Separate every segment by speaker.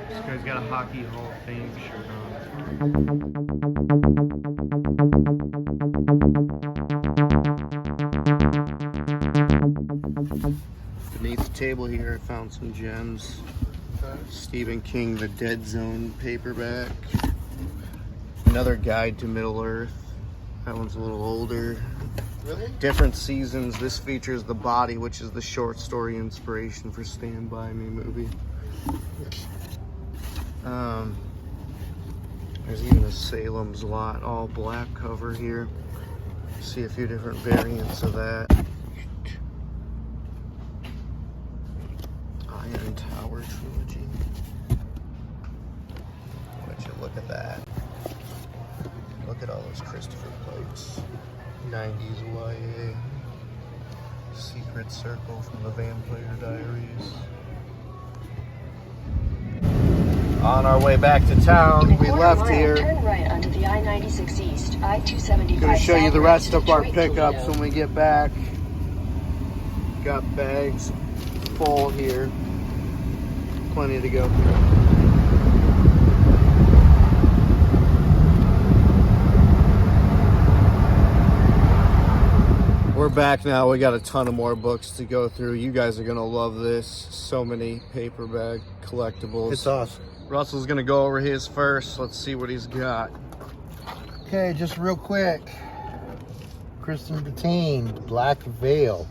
Speaker 1: This guy's got a Hockey Hall of Fame shirt on. Beneath the table here, I found some gems. Stephen King, The Dead Zone paperback. Another Guide to Middle Earth. That one's a little older.
Speaker 2: Really?
Speaker 1: Different seasons. This features The Body, which is the short story inspiration for Stand By Me movie. There's even a Salem's Lot, all black cover here. See a few different variants of that. Iron Tower trilogy. Would you look at that? Look at all those Christopher Pikes. 90s YA. Secret Circle from the Vampire Diaries. On our way back to town, we left here.
Speaker 3: Turn right onto the I-96 East, I-275.
Speaker 1: Gonna show you the rest of our
Speaker 3: Detroit,
Speaker 1: pickups
Speaker 3: Toledo.
Speaker 1: when we get back. Got bags full here. Plenty to go through. We're back now. We got a ton of more books to go through. You guys are gonna love this. So many paperback collectibles.
Speaker 2: It's awesome.
Speaker 1: Russell's gonna go over his first. Let's see what he's got.
Speaker 2: Okay, just real quick. Kristen Buttain, Black Veil.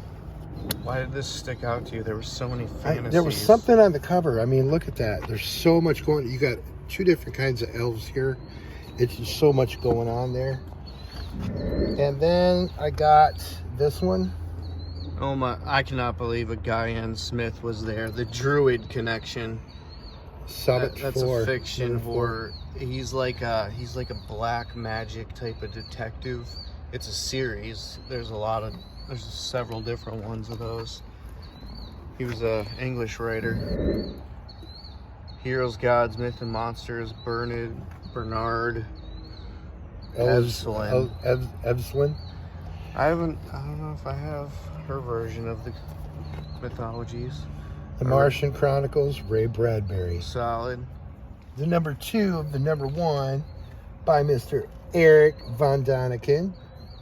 Speaker 1: Why did this stick out to you? There were so many fantasies.
Speaker 2: There was something on the cover. I mean, look at that. There's so much going. You got two different kinds of elves here. It's just so much going on there. And then I got this one.
Speaker 1: Oh my! I cannot believe a Guyan Smith was there. The Druid Connection. That's a fiction horror. He's like a black magic type of detective. It's a series. There's several different ones of those. He was a English writer. Heroes, Gods, Myth and Monsters. Bernard Evslin.
Speaker 2: Evslin.
Speaker 1: I don't know if I have her version of the mythologies.
Speaker 2: The Martian Chronicles, Ray Bradbury.
Speaker 1: Solid.
Speaker 2: The number 2 of the number 1 by Mr. Eric Von Daniken.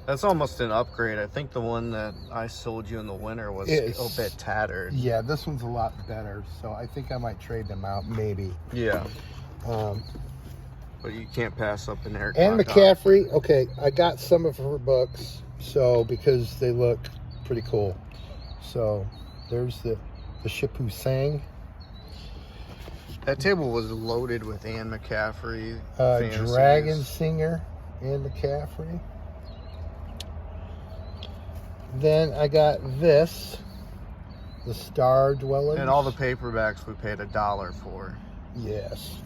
Speaker 1: That's almost an upgrade. I think the one that I sold you in the winter was a bit tattered.
Speaker 2: Yeah, this one's a lot better, so I think I might trade them out, maybe.
Speaker 1: Yeah. But you can't pass up an Eric.
Speaker 2: And Mccaffrey. Okay, I got some of her books, so because they look pretty cool. So there's the Ship Who Sang.
Speaker 1: That table was loaded with Anne McCaffrey.
Speaker 2: Dragon Singer, Anne McCaffrey. Then I got this, the Star Dwellers.
Speaker 1: And all the paperbacks we paid $1 for.
Speaker 2: Yes.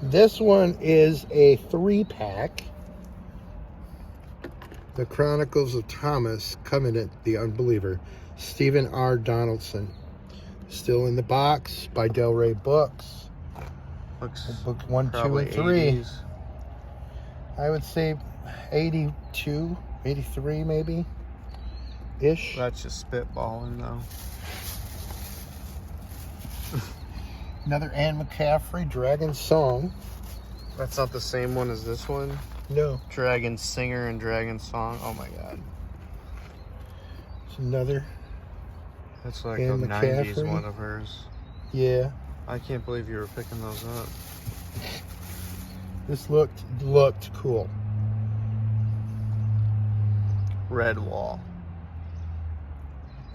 Speaker 2: This one is a 3-pack. The Chronicles of Thomas Covenant, the Unbeliever. Stephen R. Donaldson. Still in the box by Del Rey Books.
Speaker 1: Looks
Speaker 2: book 1, 2, and 3.
Speaker 1: 80s.
Speaker 2: I would say 82, 83 maybe. Ish.
Speaker 1: That's just spitballing though.
Speaker 2: Another Anne McCaffrey, Dragon Song.
Speaker 1: That's not the same one as this one?
Speaker 2: No.
Speaker 1: Dragon Singer and Dragon Song. Oh my god.
Speaker 2: It's another.
Speaker 1: That's like
Speaker 2: Anne
Speaker 1: a 90s
Speaker 2: McCaffrey.
Speaker 1: one of hers.
Speaker 2: Yeah.
Speaker 1: I can't believe you were picking those up.
Speaker 2: This looked cool.
Speaker 1: Red Wall.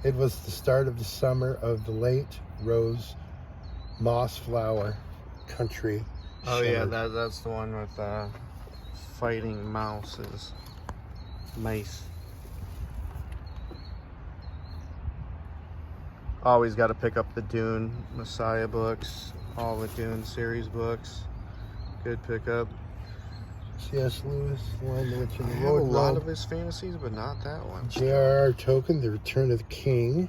Speaker 2: It was the start of the summer of the late rose moss flower country.
Speaker 1: Oh yeah,
Speaker 2: shimmered.
Speaker 1: that's the one with fighting mouses. Mice. Always got to pick up the Dune Messiah books, all the Dune series books. Good pickup.
Speaker 2: C.S. Lewis, Lion, the Witch, and
Speaker 1: I
Speaker 2: the
Speaker 1: have a lot
Speaker 2: Wardrobe.
Speaker 1: of his fantasies, but not that one.
Speaker 2: J.R.R. Tolkien, The Return of the King.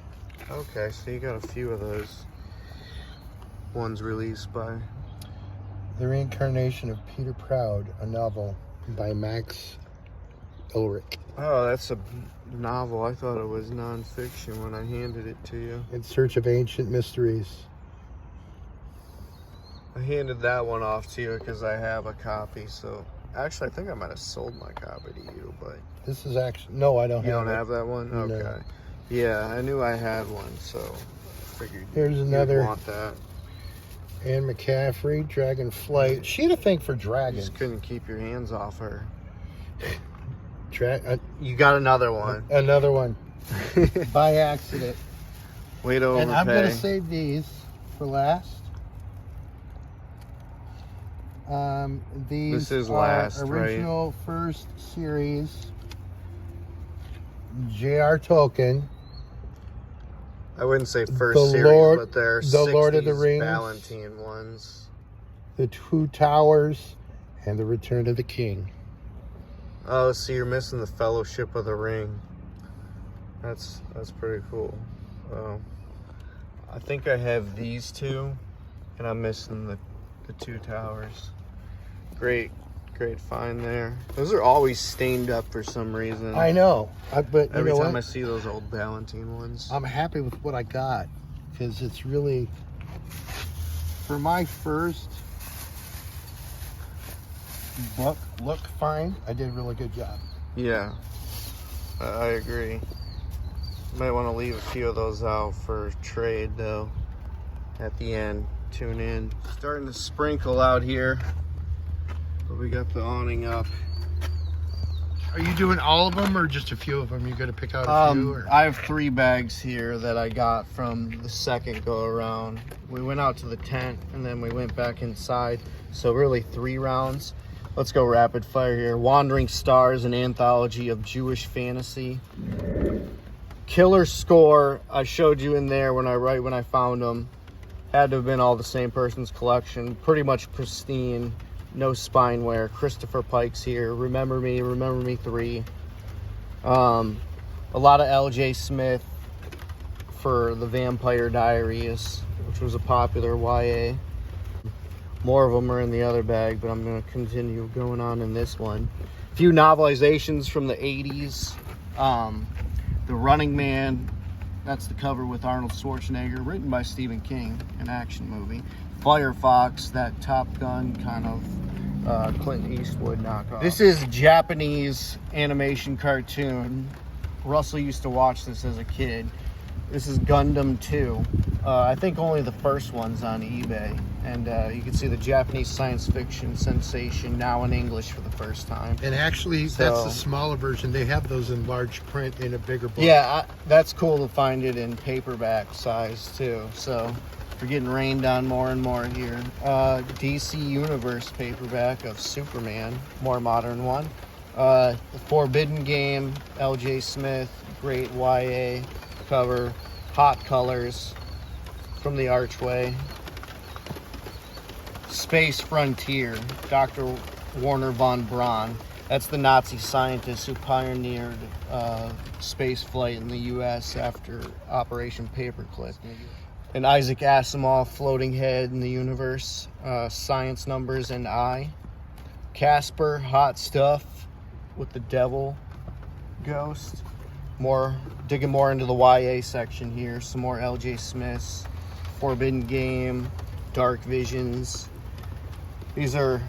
Speaker 1: Okay, so you got a few of those ones released by...
Speaker 2: The Reincarnation of Peter Proud, a novel by Max Ulrich.
Speaker 1: Oh, that's a novel. I thought it was nonfiction when I handed it to you.
Speaker 2: In Search of Ancient Mysteries.
Speaker 1: I handed that one off to you because I have a copy. So actually, I think I might have sold my copy to you, but
Speaker 2: This is actually no, I don't.
Speaker 1: you
Speaker 2: have
Speaker 1: don't
Speaker 2: it.
Speaker 1: have that one.
Speaker 2: No.
Speaker 1: Okay. Yeah, I knew I had one, so figured
Speaker 2: Here's
Speaker 1: you'd
Speaker 2: another.
Speaker 1: want that.
Speaker 2: Anne McCaffrey, Dragon Flight. She had a thing for
Speaker 1: You
Speaker 2: dragons.
Speaker 1: just couldn't keep your hands off her.
Speaker 2: You
Speaker 1: You got another one.
Speaker 2: Another one by accident.
Speaker 1: Way to overpay.
Speaker 2: And I'm gonna save these for last. These
Speaker 1: This is
Speaker 2: are
Speaker 1: last,
Speaker 2: original first series. J.R. Tolkien.
Speaker 1: I wouldn't say first
Speaker 2: The
Speaker 1: series,
Speaker 2: Lord-
Speaker 1: but they're
Speaker 2: The Lord of the
Speaker 1: 60s
Speaker 2: Rings.
Speaker 1: Ballantine ones.
Speaker 2: The Two Towers, and The Return of the King.
Speaker 1: Oh, so you're missing the Fellowship of the Ring. That's pretty cool. I think I have these two, and I'm missing the Two Towers. Great find there. Those are always stained up for some reason.
Speaker 2: I know, but
Speaker 1: Every
Speaker 2: you know
Speaker 1: time I
Speaker 2: what?
Speaker 1: see those old Ballantine ones.
Speaker 2: I'm happy with what I got because it's really, for my first book look find, I did a really good job.
Speaker 1: Yeah, I agree. Might want to leave a few of those out for trade though. At the end, tune in. Starting to sprinkle out here, but we got the awning up.
Speaker 2: Are you doing all of them or just a few of them? You got to pick out a few? Or?
Speaker 1: I have 3 bags here that I got from the second go around. We went out to the tent and then we went back inside. So really 3 rounds. Let's go rapid fire here. Wandering Stars, an anthology of Jewish fantasy. Killer Score, I showed you in there when I found them. Had to have been all the same person's collection. Pretty much pristine. No spine wear. Christopher Pike's here. Remember Me 3. A lot of L.J. Smith for The Vampire Diaries, which was a popular YA. More of them are in the other bag, but I'm going to continue going on in this one. A few novelizations from the 80s. The Running Man, that's the cover with Arnold Schwarzenegger, written by Stephen King, an action movie. Firefox, that Top Gun kind of Clint Eastwood knockoff. This is Japanese animation cartoon. Russell used to watch this as a kid. This is Gundam 2. I think only the first one's on eBay. And you can see the Japanese science fiction sensation now in English for the first time.
Speaker 2: And actually, that's the smaller version. They have those in large print in a bigger book.
Speaker 1: Yeah, that's cool to find it in paperback size too. So we're getting rained on more and more here. DC Universe paperback of Superman, more modern one. The Forbidden Game, L.J. Smith, great YA cover, hot colors from the Archway. Space Frontier, Dr. Werner von Braun. That's the Nazi scientist who pioneered space flight in the U.S. after Operation Paperclip. And Isaac Asimov, Floating Head in the Universe, Science Numbers and I. Casper, Hot Stuff with the Devil Ghost. Digging more into the YA section here. Some more L.J. Smiths. Forbidden Game, Dark Visions. These are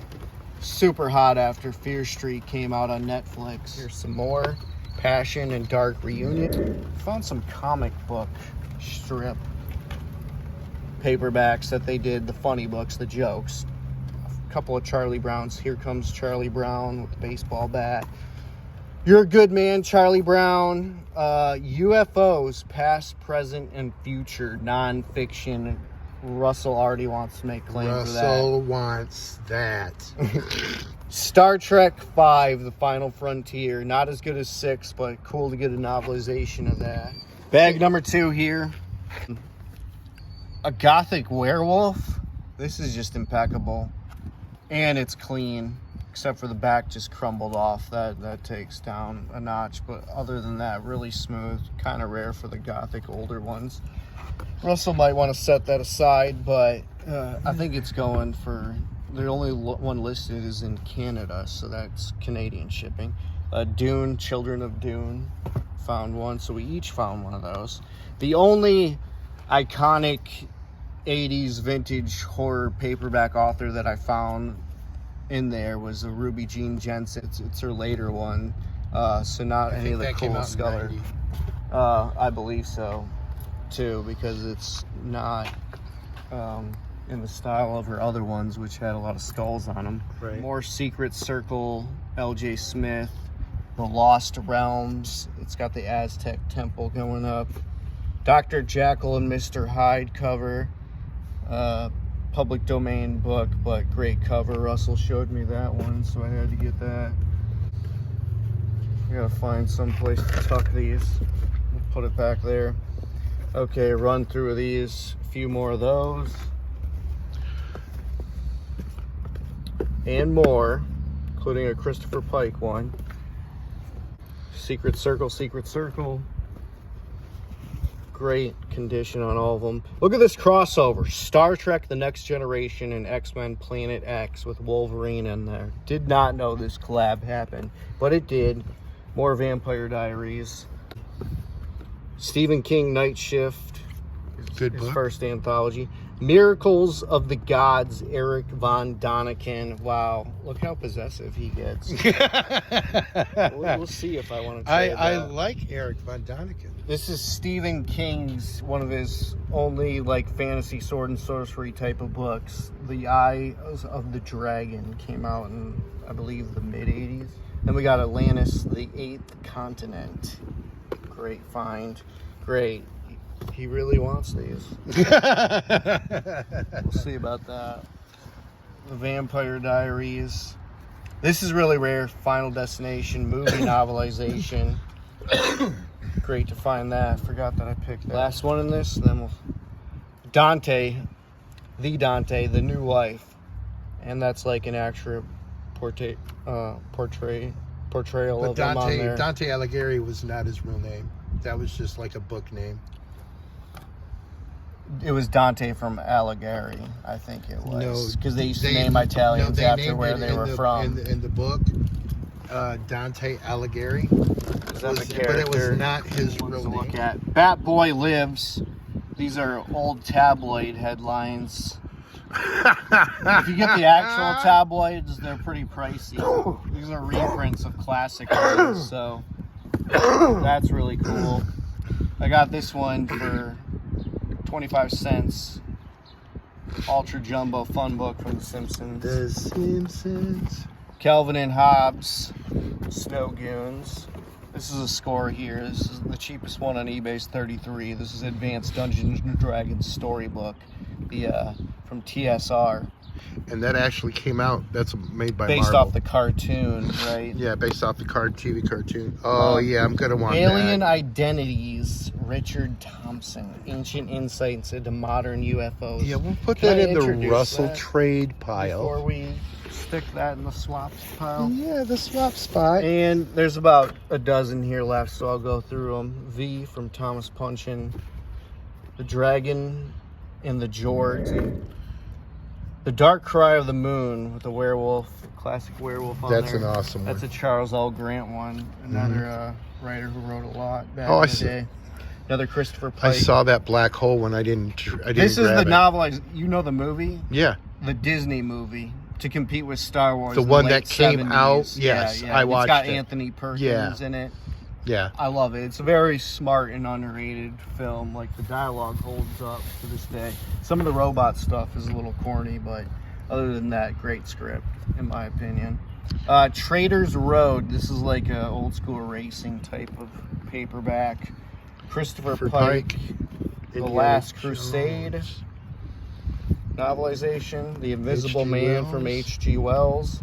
Speaker 1: super hot after Fear Street came out on Netflix. Here's some more Passion and Dark Reunion. Found some comic book strip paperbacks that they did, the funny books, the jokes. A couple of Charlie Browns. Here Comes Charlie Brown with the baseball bat. You're a Good Man, Charlie Brown. UFOs, past, present, and future, nonfiction. Russell already wants to make claim for that.
Speaker 2: Russell wants that.
Speaker 1: Star Trek V, The Final Frontier. Not as good as 6, but cool to get a novelization of that. Bag number 2 here. A Gothic Werewolf. This is just impeccable. And it's clean. Except for the back just crumbled off. That takes down a notch. But other than that, really smooth. Kind of rare for the Gothic older ones. Russell might want to set that aside, but I think it's going for... The only one listed is in Canada, so that's Canadian shipping. Dune, Children of Dune, found one. So we each found one of those. The only iconic 80s vintage horror paperback author that I found in there was a Ruby Jean Jensen. It's her later one. So not any of the coolest color. I believe so, too, because it's not in the style of her other ones, which had a lot of skulls on them.
Speaker 2: Right.
Speaker 1: More Secret Circle, L.J. Smith, The Lost Realms. It's got the Aztec temple going up. Dr. Jekyll and Mr. Hyde cover. Public domain book, but great cover. Russell showed me that one, so I had to get that. I gotta find some place to tuck these. Put it back there. Okay, run through these. A few more of those. And more, including a Christopher Pike one. Secret Circle, Secret Circle. Great condition on all of them. Look at this crossover. Star Trek The Next Generation and X-Men Planet X with Wolverine in there. Did not know this collab happened, but it did. More Vampire Diaries. Stephen King Night Shift.
Speaker 2: Good
Speaker 1: his
Speaker 2: book.
Speaker 1: First anthology. Miracles of the Gods, Eric von Daniken. Wow, look how possessive he gets. we'll see if I want to trade
Speaker 2: I
Speaker 1: that.
Speaker 2: like Eric von Daniken.
Speaker 1: This is Stephen King's, one of his only like fantasy sword and sorcery type of books. The Eye of the Dragon came out in, I believe, the mid-'80s. Then we got Atlantis, the Eighth Continent. Great find. Great. He really wants these. We'll see about that. The Vampire Diaries. This is really rare. Final Destination movie novelization. Great to find that. Forgot that I picked that. Last one in this. Then we'll Dante, The New Life, and that's like an actual portrayal
Speaker 2: But
Speaker 1: of him on there.
Speaker 2: Dante Alighieri was not his real name. That was just like a book name.
Speaker 1: It was Dante from Alighieri, I think it was. Because they used to name
Speaker 2: they
Speaker 1: Italians after
Speaker 2: named
Speaker 1: where
Speaker 2: it
Speaker 1: they
Speaker 2: in
Speaker 1: were
Speaker 2: the,
Speaker 1: from.
Speaker 2: In the book, Dante Alighieri.
Speaker 1: But
Speaker 2: it was not his real name.
Speaker 1: Look at Bat Boy Lives. These are old tabloid headlines. If you get the actual tabloids, they're pretty pricey. These are reprints of classic ones, so that's really cool. I got this one for 25 cents. Ultra Jumbo Fun Book from The Simpsons.
Speaker 2: The Simpsons.
Speaker 1: Calvin and Hobbes, Snow Goons. This is a score here. This is the cheapest one on eBay's $33. This is Advanced Dungeons and Dragons Storybook, from TSR.
Speaker 2: And that actually came out. That's made by
Speaker 1: based
Speaker 2: Marvel.
Speaker 1: off the cartoon, right?
Speaker 2: Yeah, based off the TV cartoon. Oh, yeah, I'm going to want
Speaker 1: Alien
Speaker 2: that.
Speaker 1: Identities, Richard Thompson. Ancient Insights into Modern UFOs.
Speaker 2: Yeah, we'll put
Speaker 1: Can
Speaker 2: that
Speaker 1: I
Speaker 2: in the
Speaker 1: introduce
Speaker 2: Russell
Speaker 1: that
Speaker 2: trade pile.
Speaker 1: before we stick that in the swaps pile.
Speaker 2: Yeah, the swap spot.
Speaker 1: And there's about a dozen here left, so I'll go through them. V from Thomas Pynchon. The Dragon and the Jords. The Dark Cry of the Moon with the werewolf, classic werewolf on
Speaker 2: That's
Speaker 1: there.
Speaker 2: an awesome one.
Speaker 1: That's a Charles L. Grant one. Another writer who wrote a lot back
Speaker 2: Oh,
Speaker 1: in
Speaker 2: I
Speaker 1: the
Speaker 2: see.
Speaker 1: day. Another Christopher
Speaker 2: I
Speaker 1: Pike.
Speaker 2: saw that black hole when I didn't
Speaker 1: This is
Speaker 2: grab
Speaker 1: the
Speaker 2: it.
Speaker 1: novel. You know the movie?
Speaker 2: Yeah.
Speaker 1: The Disney movie to compete with Star Wars.
Speaker 2: The
Speaker 1: in
Speaker 2: one
Speaker 1: late
Speaker 2: that came
Speaker 1: 70s.
Speaker 2: out? Yes, I watched
Speaker 1: It's got
Speaker 2: it.
Speaker 1: Anthony Perkins in it.
Speaker 2: Yeah.
Speaker 1: I love it. It's a very smart and underrated film. Like, the dialogue holds up to this day. Some of the robot stuff is a little corny, but other than that, great script, in my opinion. Trader's Road. This is like a old school racing type of paperback. Christopher Pike. The
Speaker 2: Indiana
Speaker 1: Last Crusade.
Speaker 2: Jones.
Speaker 1: Novelization. The Invisible
Speaker 2: H.G.
Speaker 1: Man from
Speaker 2: Wells.
Speaker 1: H.G. Wells.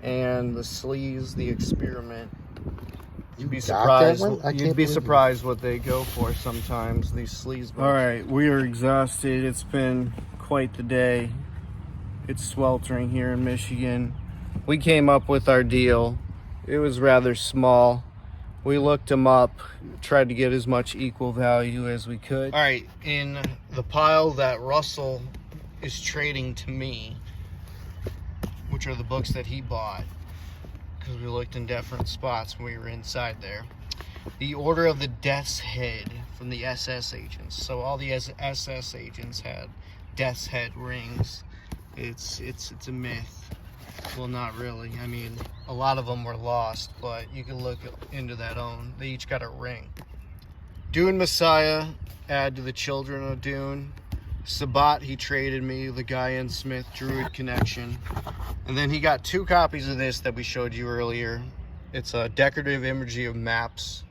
Speaker 1: And The Sleaze, The Experiment. You'd be
Speaker 2: got that
Speaker 1: surprised.
Speaker 2: one? I
Speaker 1: You'd
Speaker 2: can't
Speaker 1: be
Speaker 2: believe it.
Speaker 1: surprised what they go for sometimes. These sleaze books. All right, we are exhausted. It's been quite the day. It's sweltering here in Michigan. We came up with our deal. It was rather small. We looked them up, tried to get as much equal value as we could. All right, in the pile that Russell is trading to me, which are the books that he bought, because we looked in different spots when we were inside there. The Order of the Death's Head from the SS agents. So all the SS agents had death's head rings. It's a myth. Well, not really. I mean, a lot of them were lost, but you can look into that own. They each got a ring. Dune Messiah, add to the Children of Dune. Sabat, he traded me, the Guyan Smith Druid connection. And then he got 2 copies of this that we showed you earlier. It's a decorative imagery of maps,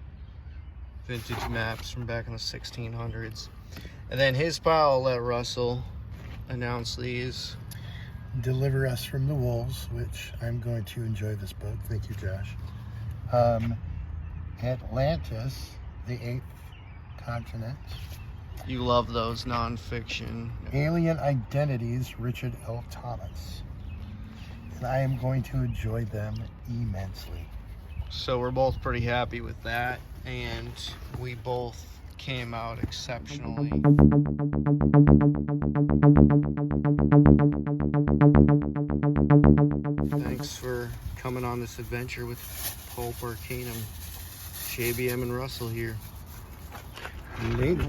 Speaker 1: vintage maps from back in the 1600s. And then his pile, I'll let Russell announce these.
Speaker 2: Deliver Us from the Wolves, which I'm going to enjoy this book. Thank you, Josh. Atlantis, the 8th continent.
Speaker 1: You love those nonfiction.
Speaker 2: Alien Identities, Richard L. Thomas. And I am going to enjoy them immensely.
Speaker 1: So we're both pretty happy with that, and we both came out exceptionally. Thanks for coming on this adventure with Pulp Arcanum. JBM and Russell here.
Speaker 2: Later.